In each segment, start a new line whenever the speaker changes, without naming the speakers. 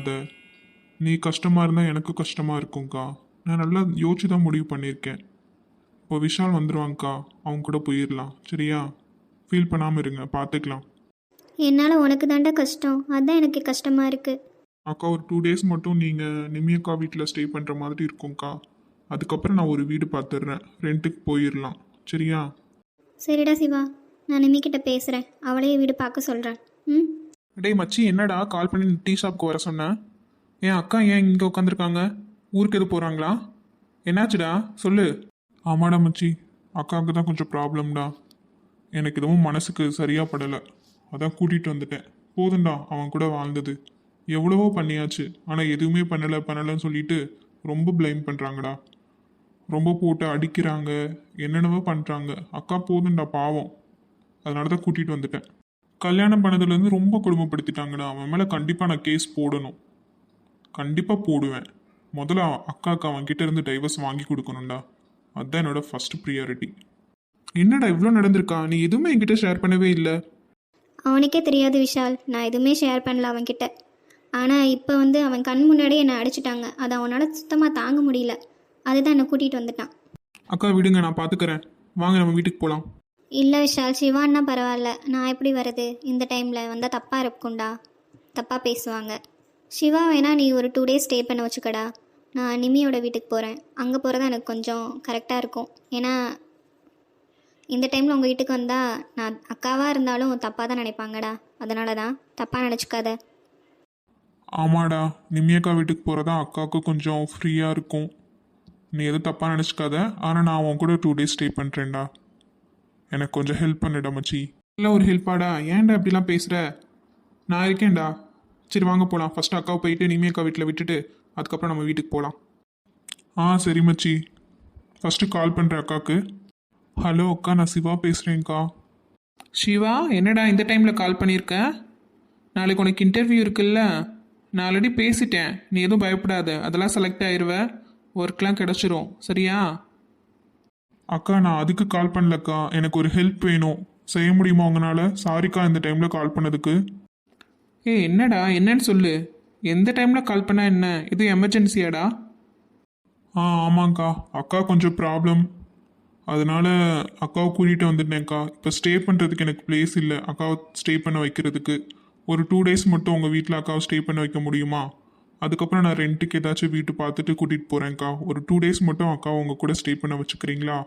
பண்ணாத. நீ கஷ்டமாக இருந்தால் எனக்கு கஷ்டமாக இருக்கும்க்கா. நான் நல்லா யோசிச்சு தான் முடிவு பண்ணியிருக்கேன். இப்போ விஷால் வந்துடுவாங்க்கா, அவங்க கூட போயிடலாம். சரியா? ஃபீல் பண்ணாமல் இருங்க, பார்த்துக்கலாம்.
என்னால் உனக்கு தாண்டா கஷ்டம், அதான் எனக்கு கஷ்டமாக இருக்குது.
அக்கா ஒரு 2 டேஸ் மட்டும் நீங்கள் நிமியக்கா வீட்டில் ஸ்டே பண்ணுற மாதிரி இருக்கும்க்கா. அதுக்கப்புறம் நான் ஒரு வீடு பார்த்துடுறேன், ரெண்ட்டுக்கு போயிடலாம். சரியா?
சரிடா சிவா, நான் நிம்மிக்கிட்ட பேசுகிறேன், அவளையே வீடு பார்க்க சொல்கிறேன். ம்.
டேய் மச்சி, என்னடா கால் பண்ணி டீ ஷாப்க்கு வர சொன்னேன்? என் அக்கா ஏன் இங்கே உட்காந்துருக்காங்க? ஊருக்கு எது போகிறாங்களா? என்னாச்சுடா சொல்லு.
ஆமாடா மச்சி, அக்காவுக்கு தான் கொஞ்சம் ப்ராப்ளம்டா. எனக்கு எதுவும் மனசுக்கு சரியாக படலை, அதான் கூட்டிகிட்டு வந்துட்டேன். போதும்டா அவன் கூட வாழ்ந்தது. எவ்வளவோ பண்ணியாச்சு, ஆனால் எதுவுமே பண்ணலைன்னு சொல்லிட்டு ரொம்ப ப்ளைம் பண்ணுறாங்கடா. ரொம்ப போட்டு அடிக்கிறாங்க, என்னென்னவோ பண்ணுறாங்க. அக்கா போதும்டா பாவம், அதனால தான் கூட்டிகிட்டு வந்துட்டேன். கல்யாணம் பண்ணதுலேருந்து ரொம்ப கொடுமைப்படுத்திட்டாங்கடா. அவன் மேலே கண்டிப்பாக நான் கேஸ் போடணும், கண்டிப்பாக போடுவேன். முதல்ல அக்காவுக்கு அவன்கிட்ட இருந்து டைவர்ஸ் வாங்கி கொடுக்கணும்டா. அதுதான் என்னோட ஃபர்ஸ்ட் ப்ரியாரிட்டி.
என்னடா இவ்வளோ நடந்திருக்கா? நீ எதுவுமே என்கிட்ட ஷேர் பண்ணவே இல்லை.
அவனுக்கே தெரியாது விஷால், நான் எதுவுமே ஷேர் பண்ணல அவன்கிட்ட. ஆனால் இப்போ அவன் கண் முன்னாடியே என்னை அடிச்சிட்டாங்க, அதை அவனால் சுத்தமாக தாங்க முடியல. அதுதான் என்னை கூட்டிகிட்டு வந்துட்டான்.
அக்கா விடுங்க, நான் பார்த்துக்கிறேன். வாங்க நம்ம வீட்டுக்கு போகலாம்.
இல்லை விஷால், சிவான்னா பரவாயில்ல, நான் எப்படி வர்றது? இந்த டைமில் வந்தால் தப்பாக இருக்கும்டா, தப்பாக பேசுவாங்க. சிவா வேணா நீ ஒரு 2 டேஸ் ஸ்டே பண்ண வச்சுக்கடா. நான் நிமியோட வீட்டுக்கு போகிறேன், அங்கே போகிறது எனக்கு கொஞ்சம் கரெக்டாக இருக்கும். ஏன்னா இந்த டைமில் உங்கள் வீட்டுக்கு வந்தால் நான் அக்காவாக இருந்தாலும் தப்பாக தான் நினைப்பாங்கடா. அதனால தான் தப்பாக நினச்சிக்காத.
ஆமாடா, நிம்மியக்கா வீட்டுக்கு போகிறதா அக்காவுக்கு கொஞ்சம் ஃப்ரீயாக இருக்கும். நீ எதுவும் தப்பாக நினச்சிக்காத. ஆனால் நான் அவன் கூட 2 டேஸ் ஸ்டே பண்ணுறேன்டா. எனக்கு கொஞ்சம் ஹெல்ப் பண்ணிட மச்சி.
இல்லை ஒரு ஹெல்ப்பாடா? ஏன்டா இப்படிலாம் பேசுகிற? நான் இருக்கேன்டா. சரி வாங்க போகலாம். ஃபஸ்ட்டு அக்காவை போயிட்டு நிமி அக்கா வீட்டில் விட்டுட்டு அதுக்கப்புறம் நம்ம வீட்டுக்கு போகலாம்.
சரி மச்சி, ஃபஸ்ட்டு கால் பண்ணுறேன் அக்காவுக்கு. ஹலோ அக்கா, நான் சிவா பேசுகிறேன்க்கா.
சிவா, என்னடா இந்த டைமில் கால் பண்ணியிருக்க? நாளைக்கு உனக்கு இன்டர்வியூ இருக்குல்ல? நான் ஆல்ரெடி பேசிட்டேன், நீ எதுவும் பயப்படாத, அதெல்லாம் செலக்ட் ஆயிடுவ, ஒர்க்லாம் கிடச்சிரும். சரியா?
அக்கா நான் அதுக்கு கால் பண்ணலக்கா, எனக்கு ஒரு ஹெல்ப் வேணும். செய்ய முடியுமா உங்களால்? சாரிக்கா இந்த டைமில் கால் பண்ணதுக்கு.
என்னடா என்னன்னு சொல்லு. எந்த டைமில் கால் பண்ணால் என்ன? இது எமர்ஜென்சியாடா?
ஆமாங்க்கா, அக்கா கொஞ்சம் ப்ராப்ளம், அதனால அக்காவை கூட்டிகிட்டு வந்துட்டேன்க்கா. இப்போ ஸ்டே பண்ணுறதுக்கு எனக்கு பிளேஸ் இல்லை அக்காவை ஸ்டே பண்ண வைக்கிறதுக்கு. ஒரு 2 டேஸ் மட்டும் உங்கள் வீட்டில் அக்காவை ஸ்டே பண்ண வைக்க முடியுமா? அதுக்கப்புறம் நான் ரெண்ட்டுக்கு ஏதாச்சும் வீட்டு பார்த்துட்டு கூட்டிகிட்டு போகிறேன்க்கா. ஒரு 2 டேஸ் மட்டும் அக்காவை உங்கள் கூட ஸ்டே பண்ண வச்சுக்கிறீங்களா?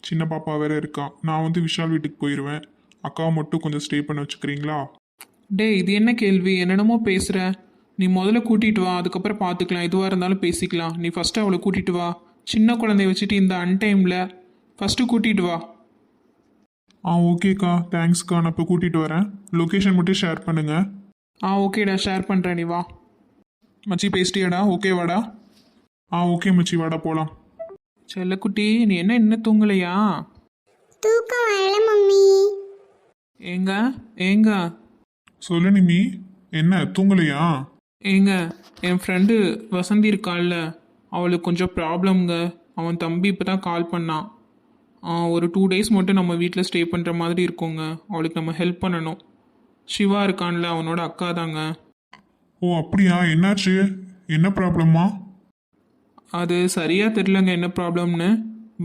சின்ன பாப்பா வேற இருக்கா. நான் விஷால் வீட்டுக்கு போயிடுவேன், அக்காவை மட்டும் கொஞ்சம் ஸ்டே பண்ண வச்சுக்கிறீங்களா?
டேய், இது என்ன கேள்வி? என்னென்னமோ பேசுகிற. நீ முதல்ல கூட்டிகிட்டு வா, அதுக்கப்புறம் பார்த்துக்கலாம், எதுவாக இருந்தாலும் பேசிக்கலாம். நீ ஃபஸ்ட்டு அவளை கூட்டிகிட்டு வா. சின்ன குழந்தைய வச்சுட்டு இந்த அன்டைமில் ஃபஸ்ட்டு கூட்டிகிட்டு வா.
ஓகேக்கா, தேங்க்ஸ்க்கா. நான் இப்போ கூட்டிகிட்டு வரேன், லொக்கேஷன் மட்டும் ஷேர் பண்ணுங்கள்.
ஓகேடா, ஷேர் பண்ணுறேன், நீ வா. மச்சி பேசிட்டியாடா? ஓகேவாடா?
ஓகே மச்சி, வாடா போகலாம்.
செல்லக்குட்டி, நீ என்ன இன்னும் தூங்கலையா?
தூக்கம் வரல மம்மி.
ஏங்க ஏங்க
சொல்லு நிமி, என்ன தூங்கலையா?
ஏங்க, என் ஃப்ரெண்டு வசந்தி இருக்காள்ல, அவளுக்கு கொஞ்சம் ப்ராப்ளம்ங்க. அவன் தம்பி இப்போ தான் கால் பண்ணான். ஒரு 2 டேஸ் மட்டும் நம்ம வீட்டில் ஸ்டே பண்ணுற மாதிரி இருக்குங்க. அவளுக்கு நம்ம ஹெல்ப் பண்ணணும். சிவா இருக்கான்ல, அவனோட அக்கா தாங்க.
அப்படியா? என்னாச்சு? என்ன ப்ராப்ளமா?
அது சரியாக தெரிலங்க என்ன ப்ராப்ளம்னு.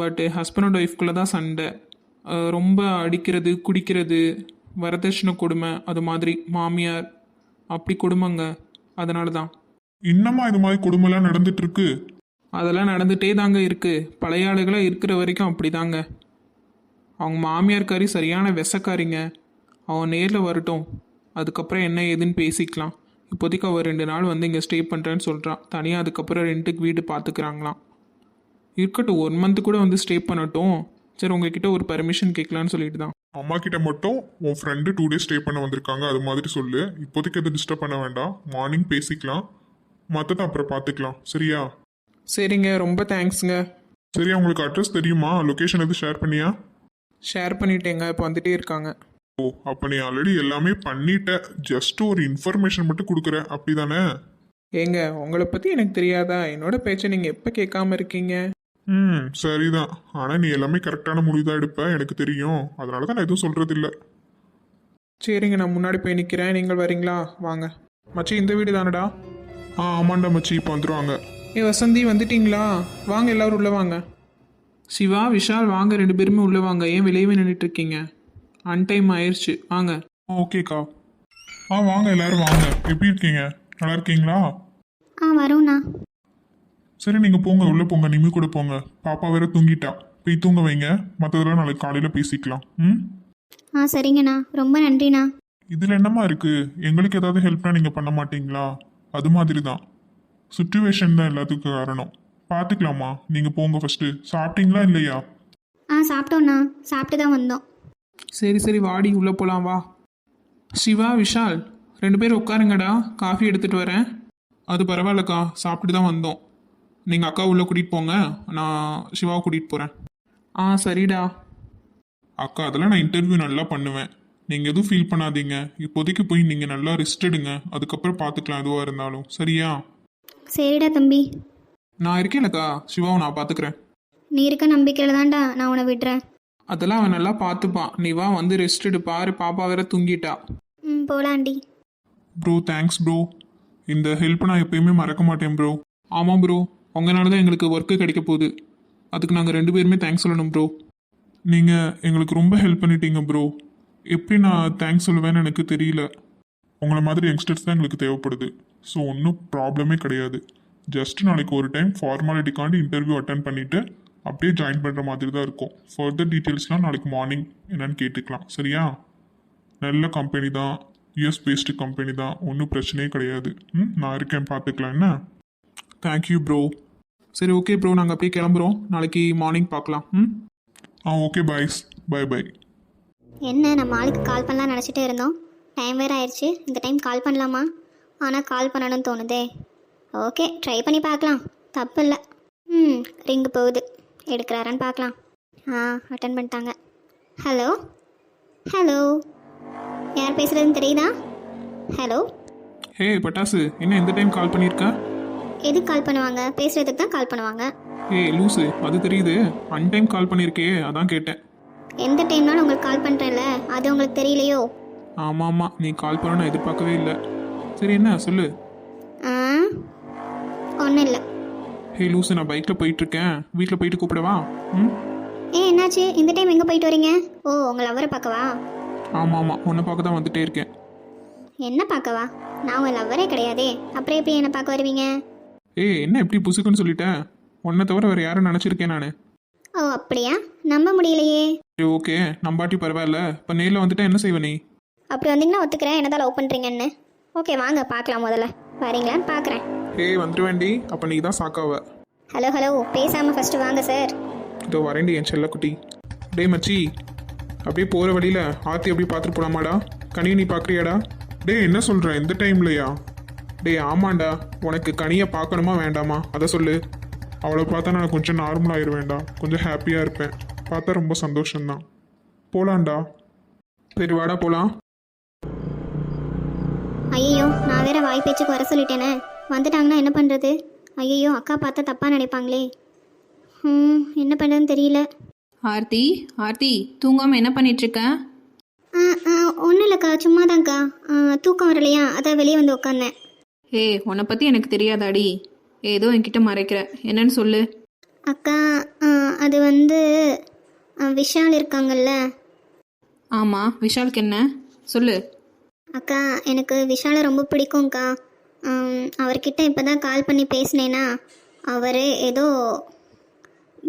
பட் ஹஸ்பண்ட் ஒய்ஃப்குள்ளே தான் சண்டை. ரொம்ப அடிக்கிறது, குடிக்கிறது, வரதட்சணை கொடுமை, அது மாதிரி மாமியார் அப்படி கொடுமைங்க. அதனால தான்.
இன்னமா இது மாதிரி கொடுமைலாம் நடந்துட்டு இருக்கு?
அதெல்லாம் நடந்துகிட்டே தாங்க இருக்குது. பழைய ஆளுகளாக இருக்கிற வரைக்கும் அப்படி தாங்க. அவங்க மாமியார்காரி சரியான விஷக்காரிங்க. அவன் நேரில் வரட்டும், அதுக்கப்புறம் என்ன ஏதுன்னு பேசிக்கலாம். இப்போதைக்கு அவள் 2 நாள் இங்கே ஸ்டே பண்ணுறேன்னு சொல்கிறான். தனியாக அதுக்கப்புறம் ரெண்ட்டுக்கு வீடு பார்த்துக்கிறாங்களாம். இருக்கட்டும், 1 மந்த் கூட ஸ்டே பண்ணட்டும். சரி, உங்ககிட்ட ஒரு பர்மிஷன் கேட்கலான்னு சொல்லிட்டு தான்.
அம்மா கிட்ட மட்டும் உன் ஃப்ரெண்டு 2 டேஸ் ஸ்டே பண்ண வந்திருக்காங்க, அது மாதிரி சொல்லு. இப்போதைக்கு எதுவும் டிஸ்டர்ப் பண்ண வேண்டாம், மார்னிங் பேசிக்கலாம், மற்றதை அப்புறம் பார்த்துக்கலாம். சரியா?
சரிங்க, ரொம்ப தேங்க்ஸுங்க.
சரியா, உங்களுக்கு அட்ரஸ் தெரியுமா? லொக்கேஷன் எதுவும் ஷேர் பண்ணியா?
ஷேர் பண்ணிட்டேங்க, இப்போ வந்துட்டே இருக்காங்க.
அப்போ நீ ஆல்ரெடி எல்லாமே பண்ணிட்ட, ஜஸ்ட் ஒரு இன்ஃபர்மேஷன் மட்டும் கொடுக்குற, அப்படி தானே?
ஏங்க, உங்களை பற்றி எனக்கு தெரியாதா? என்னோட பேச்சை நீங்கள் எப்போ கேட்காம இருக்கீங்க?
சரிதான். ஆனால் நீ எல்லாமே கரெக்டான முடிவு தான் எடுப்ப, எனக்கு தெரியும். அதனால தான் நான் எதுவும் சொல்கிறது இல்லை.
சரிங்க, நான் முன்னாடி போய் நிற்கிறேன், நீங்கள் வரீங்களா? வாங்க. மச்சி, இந்த வீடு தானடா?
ஆமாண்டா மச்சி இப்போ வந்துடுவாங்க.
ஏ வசந்தி வந்துட்டீங்களா? வாங்க எல்லாரும் உள்ளே வாங்க. சிவா விஷால் வாங்க, 2 பேருமே உள்ளே வாங்க. ஏன் வெளியவே நின்றுட்டு இருக்கீங்க? அன்டைம் ஆயிடுச்சு, வாங்க.
ஓகேக்கா. வாங்க எல்லாரும் வாங்க. எப்படி இருக்கீங்க? நல்லா இருக்கீங்களா?
வரோண்ணா.
சரி நீங்கள் போங்க, உள்ளே போங்க, நிம்மி கூட போங்க. பாப்பா வேற தூங்கிட்டா, போய் தூங்க வைங்க. மற்றதெல்லாம் நாளைக்கு காலையில் பேசிக்கலாம். ம்.
சரிங்கண்ணா, ரொம்ப நன்றிண்ணா.
இதில் என்னம்மா இருக்குது? எங்களுக்கு ஏதாவது ஹெல்ப்னா நீங்கள் பண்ண மாட்டீங்களா? அது மாதிரி தான். சுச்சுவேஷன் தான் எல்லாத்துக்கும் காரணம். பார்த்துக்கலாமா? நீங்கள் போங்க ஃபஸ்ட்டு. சாப்பிட்டீங்களா இல்லையா?
சாப்பிட்டோண்ணா, சாப்பிட்டு தான் வந்தோம்.
சரி சரி வாடி, உள்ளே போகலாம் வா. சிவா விஷால் 2 பேரும் உட்காருங்கடா, காஃபி எடுத்துகிட்டு வரேன்.
அது பரவாயில்லக்கா, சாப்பிட்டு தான் வந்தோம். நீங்கள் அக்கா உள்ளே கூட்டிகிட்டு போங்க, நான் சிவாவை கூட்டிகிட்டு போகிறேன்.
சரிடா.
அக்கா அதெல்லாம் நான் இன்டர்வியூ நல்லா பண்ணுவேன். நீங்கள் எதுவும் ஃபீல் பண்ணாதீங்க. இப்போதைக்கு போய் நீங்கள் நல்லா ரெஸ்ட் எடுங்க, அதுக்கப்புறம் பார்த்துக்கலாம் எதுவாக இருந்தாலும். சரியா?
சரிடா தம்பி.
நான் இருக்கேன்லக்கா, சிவாவை நான் பார்த்துக்கிறேன்.
நீ இருக்க நம்பிக்கையில் தான்டா நான் உன்னை விடுறேன்.
அதெல்லாம் அவன் நல்லா பார்த்துப்பான். நீ வா, வந்து ரெஸ்ட் எடு. பாரு, பாப்பா வேற தூங்கிட்டா.
போலாண்டி.
Bro thanks bro. இந்த ஹெல்ப்பை நான் எப்பயுமே மறக்க மாட்டேன் ப்ரோ. ஆமாம் ப்ரோ, உங்களால தான் எங்களுக்கு ஒர்க்கு கிடைக்க போகுது. அதுக்கு நாங்கள் 2 பேருமே தேங்க்ஸ் சொல்லணும் ப்ரோ. நீங்கள் எங்களுக்கு ரொம்ப ஹெல்ப் பண்ணிட்டீங்க ப்ரோ. எப்படி நான் தேங்க்ஸ் சொல்லுவேன்னு எனக்கு தெரியல. உங்களை மாதிரி யங்ஸ்டர்ஸ் தான் எங்களுக்கு தேவைப்படுது. ஸோ ஒன்றும் ப்ராப்ளமே கிடையாது. ஜஸ்ட் நாளைக்கு ஒரு டைம் ஃபார்மாலிட்டிக்காண்டி இன்டர்வியூ அட்டன் பண்ணிவிட்டு அப்படியே ஜாயின் பண்ணுற மாதிரி தான் இருக்கும். ஃபர்தர் டீட்டெயில்ஸ்லாம் நாளைக்கு மார்னிங் என்னன்னு கேட்டுக்கலாம். சரியா? நல்ல கம்பெனி தான், யூஎஸ் பேஸ்டு கம்பெனி தான், ஒன்றும் பிரச்சனையே கிடையாது. நான் இருக்கேன், பார்த்துக்கலாம். என்ன? Thank you bro.
சரி ஓகே ப்ரோ, நாங்கள் அப்படியே கிளம்புறோம். நாளைக்கு மார்னிங் பார்க்கலாம்.
Okay boys, bye bye.
என்ன, நம்ம ஆளுக்கு கால் பண்ணலாம் நினச்சிட்டே இருந்தோம். டைம் வேறு ஆயிடுச்சு. இந்த டைம் கால் பண்ணலாமா? ஆனால் கால் பண்ணணும்னு தோணுதே. ஓகே, ட்ரை பண்ணி பார்க்கலாம், தப்பு இல்லை. ரிங்கு போகுது, எடுக்கிறாரான்னு பார்க்கலாம். அட்டன் பண்ணிட்டாங்க. ஹலோ ஹலோ, யார் பேசுகிறதுன்னு தெரியுதா? ஹலோ.
ஹே பட்டாசு, என்ன இந்த டைம் கால் பண்ணியிருக்க?
எதுக்கு கால் பண்ணுவாங்க? பேசுகிறதுக்கு தான் கால் பண்ணுவாங்க.
ஏய் லூஸு, அது தெரியுது. அன்டைம் கால் பண்ணியிருக்கே, அதான் கேட்டேன்.
எந்த டைம்னாலும் உங்களுக்கு கால் பண்ணுறேன்ல, அது உங்களுக்கு தெரியலையோ?
ஆமாம், நீ கால் பண்ண நான் எதிர்பார்க்கவே இல்லை. சரி என்ன சொல்லு.
ஒன்றும் இல்லை.
ஹே லூஸு, நான் பைக்கில் போயிட்டுருக்கேன். வீட்டில் போயிட்டு கூப்பிடவா?
என்னாச்சு? இந்த டைம் எங்கே போயிட்டு வரீங்க? ஓ, உங்களை லவ்வரை பார்க்கவா?
ஆமாம், உன்னை பார்க்க தான் வந்துட்டே இருக்கேன்.
என்ன பார்க்கவா? நான் உங்கள் லவ்வரே கிடையாதே, அப்புறம் எப்படி என்னை பார்க்க வருவீங்க?
ஏய் என்ன எப்படி புசுக்குன்னு சொல்லிட்டேன்? உன்னை தவிர வேறு யாரும் நினச்சிருக்கேன் நான்.
ஓ அப்படியா? நம்ப முடியலையே.
சரி ஓகே, நம்பாட்டி பரவாயில்ல. இப்போ நேரில் வந்துட்டா என்ன செய்வ நீ?
அப்படி வந்தீங்கன்னா ஒத்துக்கிறேன், என்னதான் லவ் பண்ணுறீங்கன்னு. ஓகே வாங்க பார்க்கலாம், முதல்ல வரீங்களான்னு பார்க்குறேன்.
வந்துருவேண்டி, அப்போ நீ தான் சாக்காவ.
ஹலோ ஹலோ, பேசாமல் ஃபஸ்ட்டு வாங்க சார்.
இதோ வரேண்டி என் செல்லக்குட்டி. டேய் மச்சி, அப்படியே போகிற வழியில் ஆர்த்தி அப்படியே பார்த்துட்டு போலாமாடா? கனியை நீ பார்க்குறியாடா?
டே என்ன சொல்கிற இந்த டைம்லையா?
டேய் ஆமாண்டா, உனக்கு கனியை பார்க்கணுமா வேண்டாமா அதை சொல்லு.
அவளை பார்த்தா நான் கொஞ்சம் நார்மலாகிடுவேன்டா, கொஞ்சம் ஹாப்பியாக இருப்பேன். பார்த்தா ரொம்ப சந்தோஷம்தான். போலாம்டா.
சரி வாடா போகலாம்.
ஐயோ, நான் வேற வாய் பேச்சுக்கு வர சொல்லிட்டேனே. வந்துட்டாங்கன்னா என்ன பண்ணுறது? ஐயோ, அக்கா பார்த்தா தப்பாக நினைப்பாங்களே. என்ன பண்ணுறதுன்னு தெரியல.
ஆர்த்தி, ஆர்த்தி, தூங்காமல் என்ன பண்ணிகிட்ருக்க?
ஒன்றும் இல்லைக்கா, சும்மாதான்க்கா. தூக்கம் வரலையா, அதான் வெளியே வந்து உட்காந்தேன்.
உன்னை பற்றி எனக்கு தெரியாதாடி? ஏதோ என்கிட்ட மறைக்கிற, என்னன்னு சொல்லு.
அக்கா, அது வந்து விஷால் இருக்காங்கல்ல.
ஆமாம், விஷாலுக்கு என்ன சொல்லு.
அக்கா, எனக்கு விஷாலை ரொம்ப பிடிக்கும்க்கா. அவர்கிட்ட இப்போ தான் கால் பண்ணி பேசினேன்னா, அவர் ஏதோ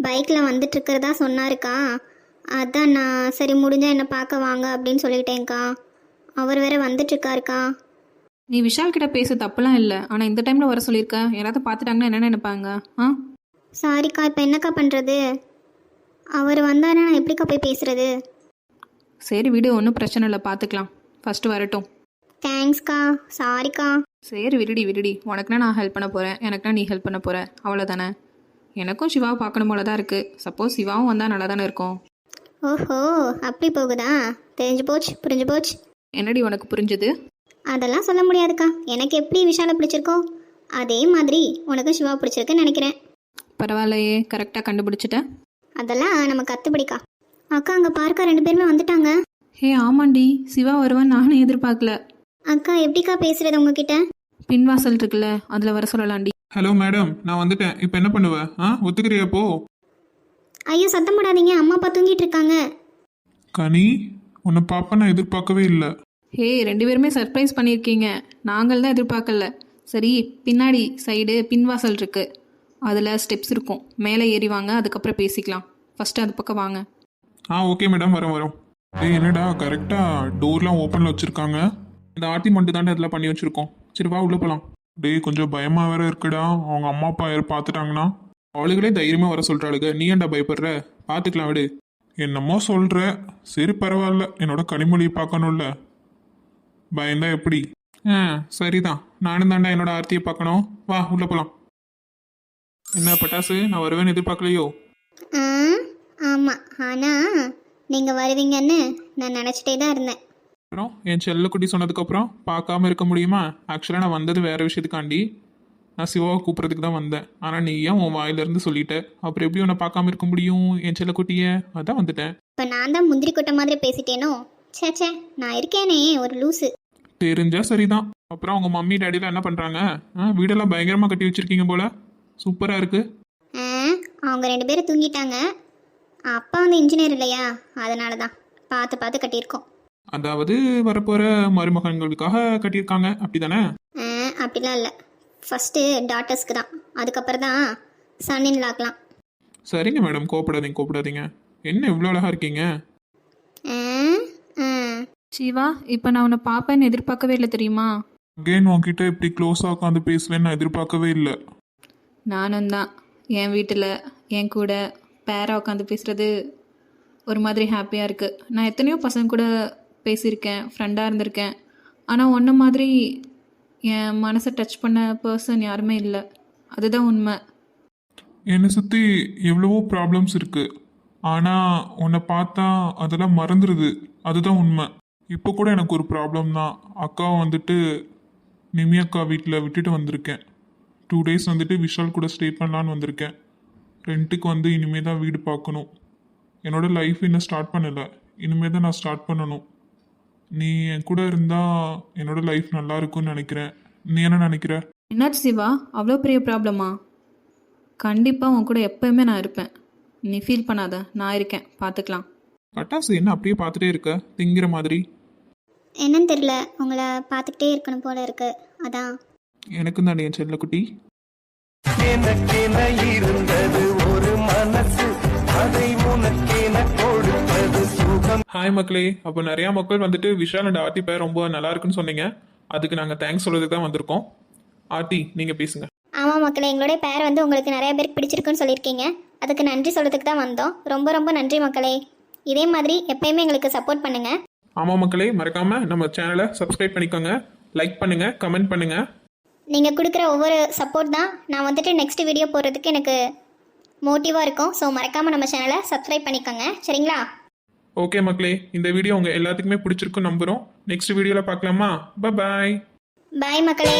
பைக்கில் வந்துட்டுருக்கிறதா சொன்னாருக்கா. அதான் நான் சரி முடிஞ்சால் என்னை பார்க்க வாங்க அப்படின்னு சொல்லிட்டேன்க்கா. அவர் வேற வந்துட்டுருக்காருக்கா.
நீ விஷால் கிட்ட பேச தப்புலாம் இல்லை, ஆனால் இந்த டைமில் வர சொல்லியிருக்க. யாராவது பார்த்துட்டாங்கன்னா என்ன நினைப்பாங்க?
சாரிக்கா, இப்போ என்னக்கா பண்ணுறது? அவர் வந்தாருன்னா நான் எப்படிக்கா போய் பேசுகிறது?
சரி விடு, ஒன்றும் பிரச்சனை இல்லை, பார்த்துக்கலாம். ஃபஸ்ட்டு வரட்டும்.
தேங்க்ஸ்க்கா. சாரிக்கா.
சரி விடுடி, உனக்குனா நான் ஹெல்ப் பண்ண போகிறேன், எனக்குனா நீ ஹெல்ப் பண்ண போகிற, அவ்வளோதானே. எனக்கும் சிவாவை பார்க்கணும் போல தான் இருக்குது. சப்போஸ் சிவாவும் வந்தால் நல்லா தானே இருக்கும்.
ஓஹோ, அப்படி போகுதா? தெரிஞ்சு போச்சு, புரிஞ்சு போச்சு.
என்னடி உனக்கு புரிஞ்சுது?
அதெல்லாம் சொல்ல முடியாதுக்கா. எனக்கு எப்படி விஷாலை பிடிச்சிருக்கோ அதே மாதிரி உனக்கு சிவா பிடிச்சிருக்குன்னு நினைக்கிறேன்.
பரவாயில்லையே, கரெக்டாக கண்டுபிடிச்சிட்டேன்.
அதெல்லாம் நம்ம கற்றுப்பிடிக்கா. அக்கா, அங்கே பார்க்க 2 பேருமே வந்துட்டாங்க.
ஆமாண்டி, சிவா வருவான் நானும் எதிர்பார்க்கல.
அக்கா, எப்படிக்கா பேசுறது உங்ககிட்ட?
பின்வாசல் இருக்குல்ல அதில் வர சொல்லலாண்டி.
ஹலோ மேடம், நான் வந்துட்டேன். இப்போ என்ன பண்ணுவேன்? ஒத்துக்கிறியா போ?
ஐயோ சத்தம் போடாதீங்க, அம்மா அப்பா தூங்கிட்டு இருக்காங்க.
கனி, உன்னை பாப்ப நான் எதிர்பார்க்கவே இல்லை.
ஹே, 2 பேருமே சர்ப்ரைஸ் பண்ணியிருக்கீங்க. நாங்கள் தான் எதிர்பார்க்கல. சரி, பின்னாடி சைடு பின்வாசல் இருக்கு, அதில் ஸ்டெப்ஸ் இருக்கும், மேலே ஏறி வாங்க, அதுக்கப்புறம் பேசிக்கலாம். ஃபஸ்ட்டு அது பக்கம் வாங்க.
ஓகே மேடம், வரோம்.
டேய் என்னடா கரெக்டாக டோர்லாம் ஓப்பனில் வச்சுருக்காங்க.
இந்த ஆர்த்தி மட்டும் தாண்டா இதெல்லாம் பண்ணி வச்சுருக்கோம். சரி வா, உள்ளே போகலாம்.
டேய் கொஞ்சம் பயமாக வேற இருக்குடா, அவங்க அம்மா அப்பா யாரும் பார்த்துட்டாங்கன்னா.
அவளுகளே தைரியமாக வர சொல்கிறாளுங்க, நீ ஏன்டா பயப்படுற? பார்த்துக்கலாம் விடு.
என்னமோ சொல்கிற, சரி பரவாயில்ல, என்னோட கனிமொழியை பார்க்கணும்ல, பயந்தா எப்படி?
சரிதான், நானும் தாண்டா என்னோட ஆர்த்தியை பார்க்கணும். வா உள்ளே போகலாம். என்ன பட்டாசு, நான் வருவேன்னு எதிர்பார்க்கலையோ?
ஆ ஆமாம், ஆனால் நீங்கள் வருவீங்கன்னு நான் நினச்சிட்டே தான் இருந்தேன்.
அப்புறம் என் செல்லக்குட்டி சொன்னதுக்கப்புறம் பார்க்காம இருக்க முடியுமா? ஆக்சுவலாக நான் வந்தது வேறு விஷயத்துக்காண்டி. நான் சிவாவை கூப்பிட்றதுக்கு தான் வந்தேன். ஆனால் நீ ஏன் உன் வாயிலிருந்து சொல்லிட்ட, அப்புறம் எப்படி உன்னை பார்க்காம இருக்க முடியும் என் செல்லக்குட்டியை? அதான் வந்துட்டேன்.
இப்போ நான் தான் முந்திரி கொட்டை மாதிரி பேசிட்டேனோ? சே, நான் இருக்கேனே ஒரு லூஸு.
தெரிஞ்சா சரிதான். அப்புறம் உங்கள் மம்மி டேடிலாம் என்ன பண்ணுறாங்க? வீடெல்லாம் பயங்கரமாக கட்டி வச்சிருக்கீங்க போல, சூப்பராக இருக்குது.
ஆ அவங்க 2 பேரும் தூங்கிட்டாங்க. அப்பா வந்து இன்ஜினியர் இல்லையா, அதனால தான் பார்த்து கட்டியிருக்கோம்.
அதாவது வரப்போகிற மருமகன்களுக்காக கட்டியிருக்காங்க, அப்படி தானே?
அப்படிலாம் இல்லை, ஃபஸ்ட்டு டாட்டர்ஸ்க்கு தான், அதுக்கப்புறம் தான் சன்னின் லாக்கலாம்.
சரிங்க மேடம், கோப்படாதீங்க. என்ன இவ்வளோ அழகாக இருக்கீங்க?
சிவா, இப்போ நான் உன்னை பார்ப்பேன்னு எதிர்பார்க்கவே இல்லை தெரியுமா?
அகெயின் உன்கிட்ட இப்படி க்ளோஸாக உட்காந்து பேசுவேன்னு நான் எதிர்பார்க்கவே இல்லை.
நானும் தான் என் வீட்டில் என் கூட பேராக உட்காந்து பேசுகிறது ஒரு மாதிரி ஹாப்பியாக இருக்குது. நான் எத்தனையோ பசங்க கூட பேசியிருக்கேன், ஃப்ரெண்டாக இருந்திருக்கேன். ஆனால் ஒன்றை மாதிரி என் மனசை டச் பண்ண பர்சன் யாருமே இல்லை. அதுதான் உண்மை.
என்னை சுற்றி எவ்வளவோ ப்ராப்ளம்ஸ் இருக்குது, ஆனால் உன்னை பார்த்தா அதெல்லாம் மறந்துடுது, அதுதான் உண்மை. இப்போ கூட எனக்கு ஒரு ப்ராப்ளம் தான். அக்காவை வந்துட்டு நிமி அக்கா வீட்டில் விட்டுட்டு வந்திருக்கேன். 2 days வந்துட்டு விஷால் கூட ஸ்டே பண்ணலான்னு வந்திருக்கேன். ரெண்ட்டுக்கு வந்து இனிமேல் தான் வீடு பார்க்கணும். என்னோடய லைஃப் இன்னும் ஸ்டார்ட் பண்ணலை, இனிமேல் தான் நான் ஸ்டார்ட் பண்ணணும். நீ என் கூட இருந்தால் என்னோடய லைஃப் நல்லா இருக்கும்னு நினைக்கிறேன். நீ என்ன நினைக்கிற?
என்னாச்சு சிவா, அவ்வளோ பெரிய ப்ராப்ளமா? கண்டிப்பாக உன் கூட எப்போயுமே நான் இருப்பேன். நீ ஃபீல் பண்ணாத, நான் இருக்கேன், பார்த்துக்கலாம்.
பட்டாசு என்ன அப்படியே பார்த்துட்டே இருக்க, திங்கிற மாதிரி?
என்னன்னு தெரியல, உங்களை பார்த்துக்கிட்டே இருக்கணும் போல இருக்கு, அதான்.
எனக்கும் தானே என் செல்லக்குட்டி.
எனக்கென இருந்தது ஒரு மனசு, அதை உனக்கென கொடுத்தது சுகம்.
ஹாய் மக்களே, அப்போ நிறையா மக்கள் வந்துட்டு விஷால் அண்ட் ஆர்த்தி பேர் ரொம்ப நல்லா இருக்குன்னு சொன்னீங்க. அதுக்கு நாங்கள் தேங்க்ஸ் சொல்றதுக்கு தான் வந்திருக்கோம். ஆர்த்தி, நீங்கள் பேசுங்க.
ஆமாம் மக்களே, எங்களுடைய பேர் வந்து உங்களுக்கு நிறைய பேருக்கு பிடிச்சிருக்குன்னு சொல்லியிருக்கீங்க. அதுக்கு நன்றி சொல்கிறதுக்கு தான் வந்தோம். ரொம்ப ரொம்ப நன்றி மக்களே. இதே மாதிரி எப்பயுமே எங்களுக்கு சப்போர்ட் பண்ணுங்கள்.
ஆமாம் மக்களே, மறக்காமல் நம்ம சேனலை சப்ஸ்கிரைப் பண்ணிக்கோங்க, லைக் பண்ணுங்கள், கமெண்ட் பண்ணுங்கள்.
நீங்கள் கொடுக்குற ஒவ்வொரு சப்போர்ட் தான் நான் வந்துட்டு நெக்ஸ்ட் வீடியோ போடுறதுக்கு எனக்கு மோட்டிவாக இருக்கும். ஸோ மறக்காமல் நம்ம சேனலை சப்ஸ்கிரைப் பண்ணிக்கோங்க, சரிங்களா?
ஓகே மக்களே, இந்த வீடியோ உங்கள் எல்லாத்துக்குமே பிடிச்சிருக்குன்னு நம்புகிறோம். நெக்ஸ்ட் வீடியோவில் பார்க்கலாமா? பாய்.
பாய் மக்களே.